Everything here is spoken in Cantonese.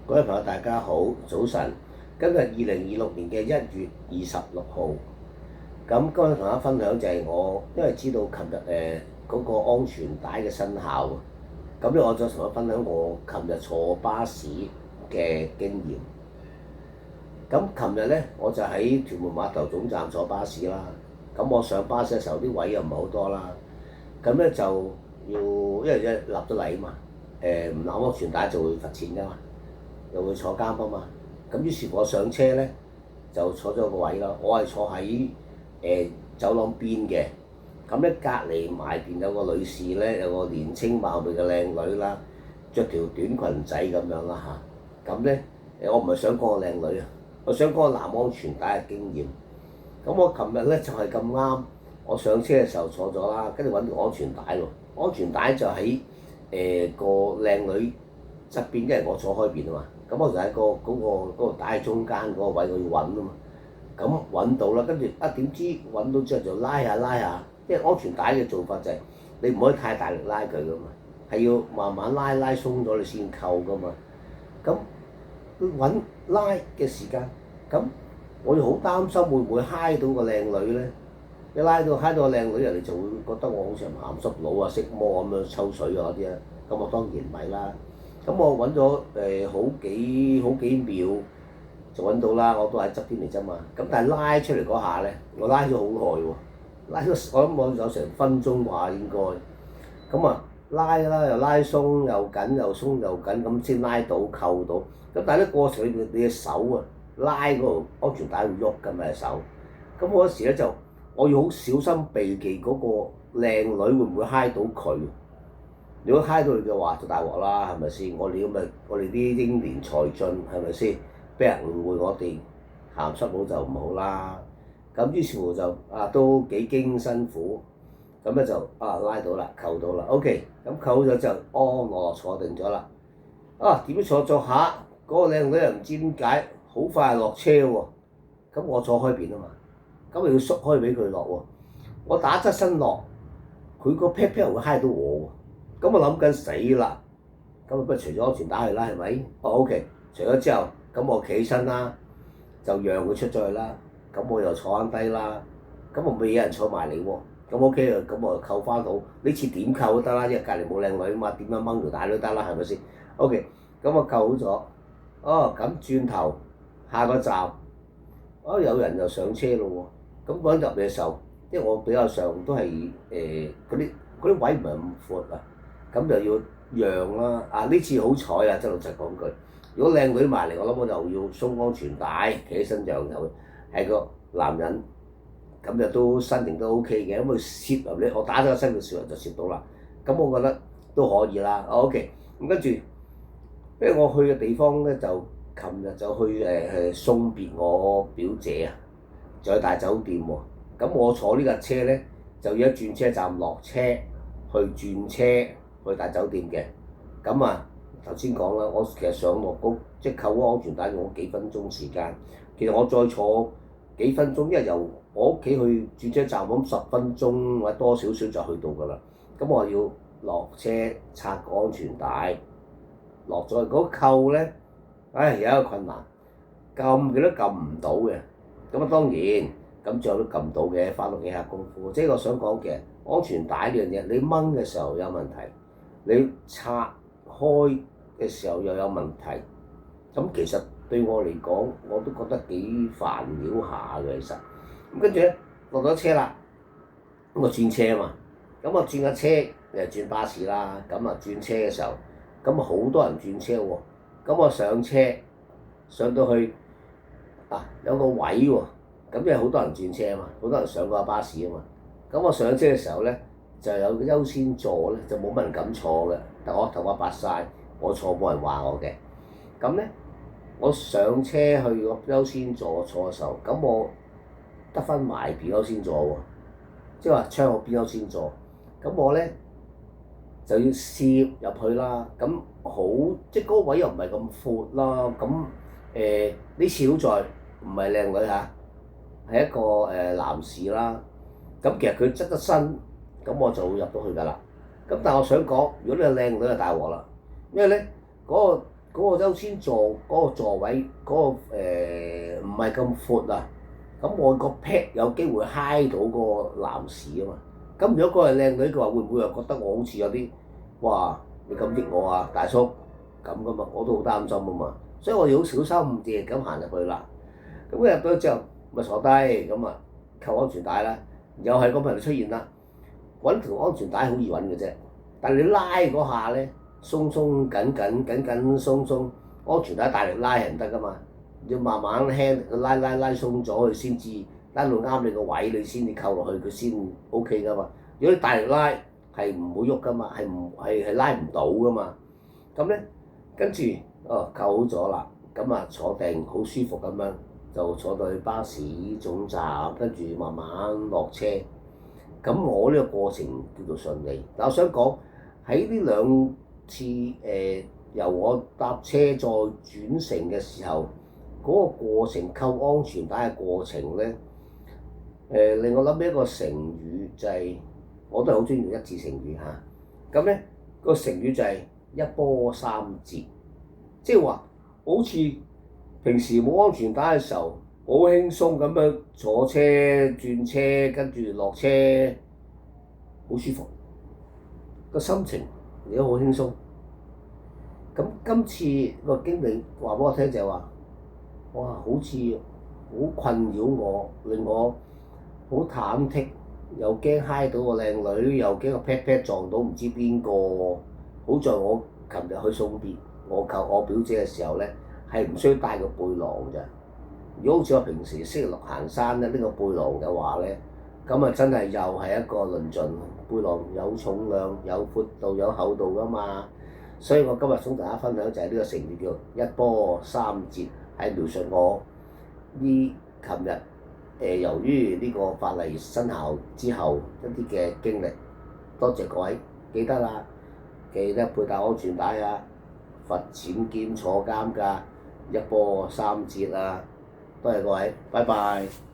各位朋友，大家好，早晨。今日2026年嘅1月26號，咁今日同大家分享就係我，因為知道琴日嗰個安全帶嘅生效，咁咧我就同大家分享我琴日坐巴士嘅經驗。咁琴日咧我就喺屯門碼頭總站坐巴士啦。咁我上巴士嘅時候啲位又唔係好多啦，咁咧就要因為立咗例啊嘛，唔攬安全帶就會罰錢㗎嘛。又會坐監啊嘛，咁於是我上車咧就坐咗個位啦。我係坐喺走廊邊嘅，咁咧隔離埋邊有個女士咧，有個年青貌美嘅靚女啦，着條短裙仔咁樣啦嚇。咁咧我唔係想講個靚女啊，我想講個攬安全帶嘅經驗。咁我琴日咧就係咁啱，我上車嘅時候坐咗啦，跟住揾條安全帶喎，安全帶就喺個靚女側邊，因為我坐開邊啊嘛。咁我就喺嗰個帶中間嗰個位度要揾啊嘛，咁揾到啦，跟住點知揾到之後就拉下拉下，因為安全帶嘅做法就係你唔可以太大力拉佢噶嘛，係要慢慢拉鬆咗你先扣噶嘛。咁揾拉嘅時間，咁我又好擔心會唔會揩到個靚女咧？一揩到個靚女，人哋就會覺得我好似鹹濕佬啊、色魔咁樣抽水啊嗰啲啊，咁我當然唔係啦。咁我揾咗好幾秒就揾到啦，我都喺側邊嚟啫嘛。咁但係拉出嚟嗰下咧，我拉咗好耐喎，拉咗我諗我有成分鐘啩應該。咁啊拉啦，又拉鬆又緊，又鬆又緊，咁先拉到扣到。咁但係咧過程裏邊你嘅手啊拉嗰度安全帶會喐㗎嘛手。咁我嗰時咧就我要好小心避忌嗰個靚女會唔會揩到佢。如果揩到佢嘅話就大鑊啦，係咪先？我哋啲英年才俊係咪先？俾人誤會我哋鹹濕佬就唔好啦。咁於是乎就都幾經辛苦，咁咧就拉到啦，扣到啦。OK，咁扣咗之後安樂坐定咗啦。點知坐下嗰個靚女又唔知點解好快落車喎。咁我坐開邊啊嘛，咁又要縮開俾佢落喎。我打側身落，佢個 pat pat 會揩到我喎。咁我諗緊死啦，咁不如除咗安全帶去啦，係咪？OK，除咗之後，咁我企起身啦，就讓佢出咗去啦。咁我又坐翻低啦，咁我未有人坐埋嚟喎。咁 OK 啊，咁我就扣翻好。呢次點扣都得啦，因為隔離冇靚女啊嘛，點樣掹條帶都得啦，係咪先？OK，咁我扣好咗。咁轉頭下個站，有人就上車咯喎。咁嗰陣入嚟嘅時候，因為我比較上都係嗰啲位唔係咁闊啊。咁就要讓啦。呢次好彩啊！真老實講句，如果靚女埋嚟，我諗我就要鬆安全帶，企起身讓佢係個男人，咁就都身形都 OK 嘅。咁佢攝入咧，我打咗個身嘅時候就攝到啦。咁我覺得都可以啦。OK，咁跟住，因為我去嘅地方咧就琴日就去送別我表姐啊，就去大酒店喎。咁我坐呢架車咧就要喺轉車站落車去轉車去大酒店嘅。咁頭先講啦，我其實上落即係扣嗰安全帶用咗幾分鐘時間。其實我再坐幾分鐘，因為由我屋企去轉車站咁10分鐘或者多少少就去到㗎啦。咁我要落車拆個安全帶，落咗去嗰扣咧，有一個困難，撳佢都撳唔到嘅。咁當然咁最後都撳到嘅，花咗幾下功夫。即係我想講嘅安全帶呢樣嘢，你掹嘅時候有問題，你拆開嘅時候又有問題。咁其實對我嚟講，我都覺得幾煩擾下嘅其實。咁跟住咧落咗車啦，咁我轉車啊嘛。咁我轉架車又轉巴士啦。咁轉車嘅時候，咁好多人轉車喎。咁我上車上到去有個位喎。咁因為好多人轉車啊嘛，好多人上過巴士啊嘛。咁我上車嘅時候咧，就有個優先座咧，就冇乜人敢坐嘅。但我頭髮白晒，我坐冇人話我嘅。咁咧，我上車去個優先座坐嘅時候，咁我得翻埋邊優先座喎，即係話窗口邊優先座。咁我咧就要攝入去啦。咁好，即係嗰個位又唔係咁闊啦。咁呢次好在唔係靚女嚇，係一個男士啦。咁其實佢側得身，咁我就會入到去㗎啦。咁但係我想講，如果你係靚女就大鑊啦，因為咧嗰個嗰個優先座嗰個座位嗰個唔係咁闊啊，咁我個 pat 有機會揩到個男士啊嘛。咁如果嗰個係靚女嘅話，會唔會又覺得我好似有啲哇你咁益我啊大叔咁噶嘛？我都好擔心啊嘛，所以我要好小心翼翼咁行入去啦。咁入到之後咪坐低咁啊，扣安全帶啦，又係個問題出現啦。揾條安全帶好易揾嘅啫，但係你拉嗰下咧，鬆鬆緊緊緊緊鬆鬆，安全帶大力拉係唔得噶嘛，要慢慢輕拉鬆咗佢先至拉到啱你個位，你先至扣落去佢先 OK 噶嘛。如果你大力拉係唔會喐噶嘛，係拉唔到噶嘛。咁咧跟住扣好咗啦，咁啊坐定好舒服咁樣就坐到去巴士總站，跟住慢慢落車。咁我呢個過程叫做順利，但我想講喺呢兩次由我搭車再轉乘嘅時候，嗰個過程扣安全帶嘅過程咧，令我諗起一個成語就係，我都係好中意用一字成語嚇。咁咧個成語就係一波三折，即係話好似平時冇安全帶嘅時候，好輕鬆咁樣坐車轉車，跟住落車，好舒服，個心情亦都好輕鬆。咁今次個經理話俾我聽就係話，哇，好似好困擾我，令我好忐忑，又驚揩到個靚女，又驚個 pat pat 撞到唔知邊個。好在我琴日去送別我表姐嘅時候咧，係唔需要帶個背囊咋。如果好似我平時星期六行山咧，呢個背囊嘅話咧，咁啊真係又係一個論盡。背囊有重量、有闊度、有厚度㗎嘛。所以我今日想同大家分享就係呢個成語叫一波三折，係描述我琴日由於呢個法例生效之後一啲嘅經歷。多謝各位，記得啦，記得佩戴安全帶啊，罰錢兼坐監㗎，一波三折啊！多謝各位，拜拜。